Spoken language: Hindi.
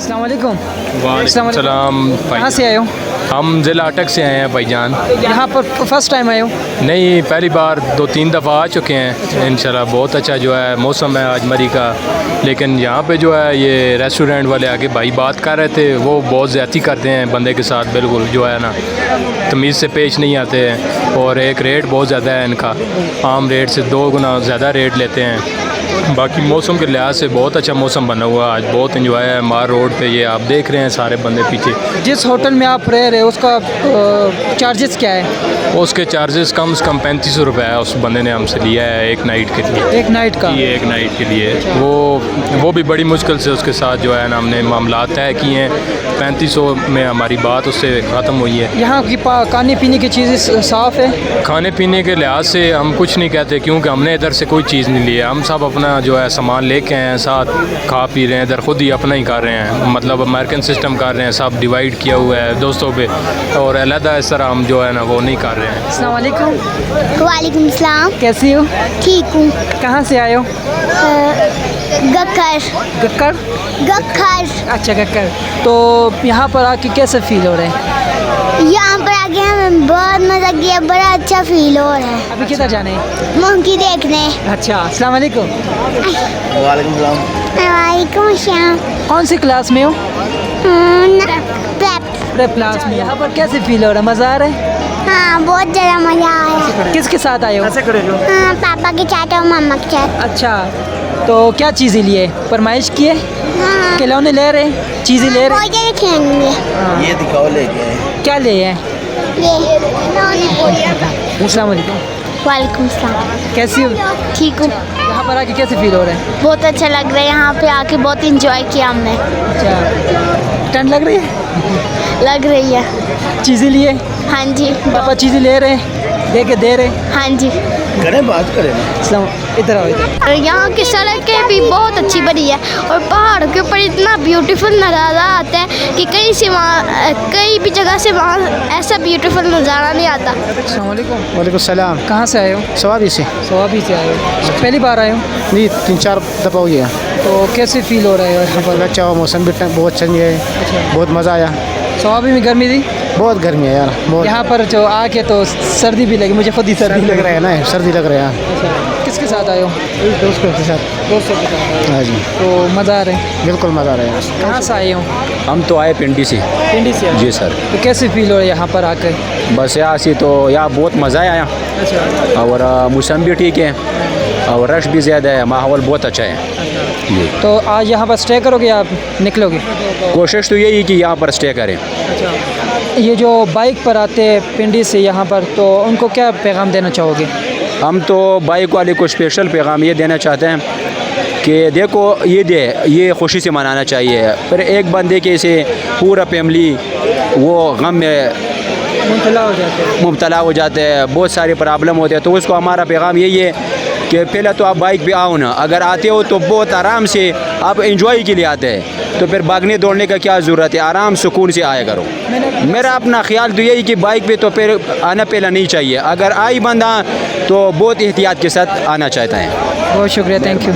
अस्सलाम वालेकुम। वालेकुम सलाम। कहाँ से आए हो? हम ज़िला अटक से आए हैं भाईजान। यहाँ पर फर्स्ट टाइम आए हो? नहीं, पहली बार 2-3 दफ़ा आ चुके हैं। इंशाल्लाह बहुत अच्छा जो है मौसम है आज मरी का। लेकिन यहाँ पे जो है ये रेस्टोरेंट वाले आके भाई बात कर रहे थे, वो बहुत ज़्यादती करते हैं बंदे के साथ, बिल्कुल जो है ना तमीज़ से पेश नहीं आते हैं। और एक रेट बहुत ज़्यादा है इनका, आम रेट से 2 गुना ज़्यादा रेट लेते हैं। बाकी मौसम के लिहाज से बहुत अच्छा मौसम बना हुआ है आज, बहुत इंजॉय है। मार रोड पे ये आप देख रहे हैं सारे बंदे पीछे। जिस होटल में आप रह रहे हो उसका चार्जेस क्या है? उसके चार्जेस कम से कम 3500 रुपये है उस बंदे ने हमसे लिया है एक नाइट के लिए। एक नाइट का? ये एक नाइट के लिए। वो भी बड़ी मुश्किल से उसके साथ जो है ना हमने मामला तय किए हैं। 3500 में हमारी बात उससे ख़त्म हुई है। यहाँ की खाने पीने की चीज़ें साफ़ है? खाने पीने के लिहाज से हम कुछ नहीं कहते, क्योंकि हमने इधर से कोई चीज़ नहीं ली है। हम सब अपना जो है सामान लेके आए हैं, साथ खा पी रहे हैं, इधर खुद ही अपना ही कर रहे हैं, मतलब अमेरिकन सिस्टम कर रहे हैं, सब डिवाइड किया हुआ है दोस्तों पे, और अलहदा इस तरह हम जो है ना वो नहीं कर रहे हैं। अस्सलाम वालेकुम। वालेकुम सलाम। कैसी हो? ठीक हूँ। कहाँ से आए हो? गक्कर। गक्कर? गक्कर। अच्छा, गक्कर। तो यहाँ पर आके कैसे फील हो रहे हैं? यहाँ पर आके हमें बहुत मज़ा किया, बड़ा अच्छा फील हो रहा है। अभी किधर जाने हैं? मंकी देखने। अच्छा, अस्सलाम वालेकुम। वालेकुम सलाम। वालेकुम सलाम। कौन सी क्लास में हो? प्रेप। प्रेप क्लास में। यहाँ पर कैसे फील हो रहा है? मज़ा आ रहा है? हाँ, बहुत ज़्यादा मज़ा आया। किसके साथ आए हो? हाँ, पापा के साथ और मम्मा के साथ। अच्छा, तो क्या चीज़ें लिए? फरमाइश किए? हाँ, खिलौने ले रहे? चीज़ें ले रहे? बहुत ज़्यादा खेलेंगे। ये दिखाओ लेके आए। क्या ले हैं? ये अस्सलाम वालेकुम। वालेकुम सलाम। कैसी हो? ठीक हूँ। यहाँ पर आके कैसे फील हो रहा है? बहुत अच्छा लग रहा है, यहाँ पे आके बहुत इंजॉय किया हमने। अच्छा, ठंड लग रही है? लग रही है। चीज़ें लिए? हाँ जी। पापा चीज़ें ले रहे हैं? दे के दे रहे? हाँ जी। करें बात करें। अस्सलाम, इधर आओ इधर। और यहाँ की सड़कें भी बहुत अच्छी बनी है, और पहाड़ के ऊपर इतना ब्यूटीफुल नज़ारा आता है कि कहीं भी जगह से वहाँ ऐसा ब्यूटीफुल नज़ारा नहीं आता। अस्सलाम वालेकुम। वालेकुम सलाम। कहाँ से आए हो? सवाबी से। सवाबी से आए हो? पहली बार आए हो? नहीं, 3-4 दफ़ा हुई है। तो कैसे फील हो रहा है यहाँ पर? अच्छा हुआ, मौसम भी बहुत अच्छा नहीं है, बहुत मज़ा आया। सवाबी में गर्मी थी? बहुत गर्मी है यार, बहुत। यहाँ पर जो आके तो सर्दी भी लगी, मुझे खुद ही सर्दी लग रहा है ना, सर्दी लग रहा है। अच्छा, किसके साथ आए हो? दोस्तों के साथ। दोस्तों के साथ। हाँ जी, तो मज़ा आ रहा है? बिल्कुल मज़ा आ रहा है। कहाँ से आए हो? हम तो आए पिंडी से। पिंडी से आए? जी सर। तो कैसे फील हो रहा है यहाँ पर आकर? बस यहाँ से तो यहाँ बहुत मज़ा आया, अच्छा। और मौसम भी ठीक है, और रश भी ज़्यादा है, माहौल बहुत अच्छा है जी। तो आज यहाँ पर स्टे करोगे या आप निकलोगे? कोशिश तो यही कि यहाँ पर स्टे करें। अच्छा, ये जो बाइक पर आते हैं पिंडी से यहाँ पर, तो उनको क्या पैगाम देना चाहोगे? हम तो बाइक वाले को स्पेशल पैगाम ये देना चाहते हैं कि देखो ये खुशी से मनाना चाहिए, फिर एक बंदे के से पूरा फैमिली वो गम में मुब्तला हो जाते हैं, बहुत सारे प्रॉब्लम होते हैं। तो उसको हमारा पैगाम यही है कि पहले तो आप बाइक पे आओ ना, अगर आते हो तो बहुत आराम से आप एंजॉय के लिए आते हैं, तो फिर भागने दौड़ने का क्या ज़रूरत है, आराम सुकून से आया करो। मेरा अपना ख्याल तो यही कि बाइक पे तो फिर आना पहला नहीं चाहिए, अगर आई बंदा तो बहुत एहतियात के साथ आना चाहता है। बहुत शुक्रिया, थैंक यू।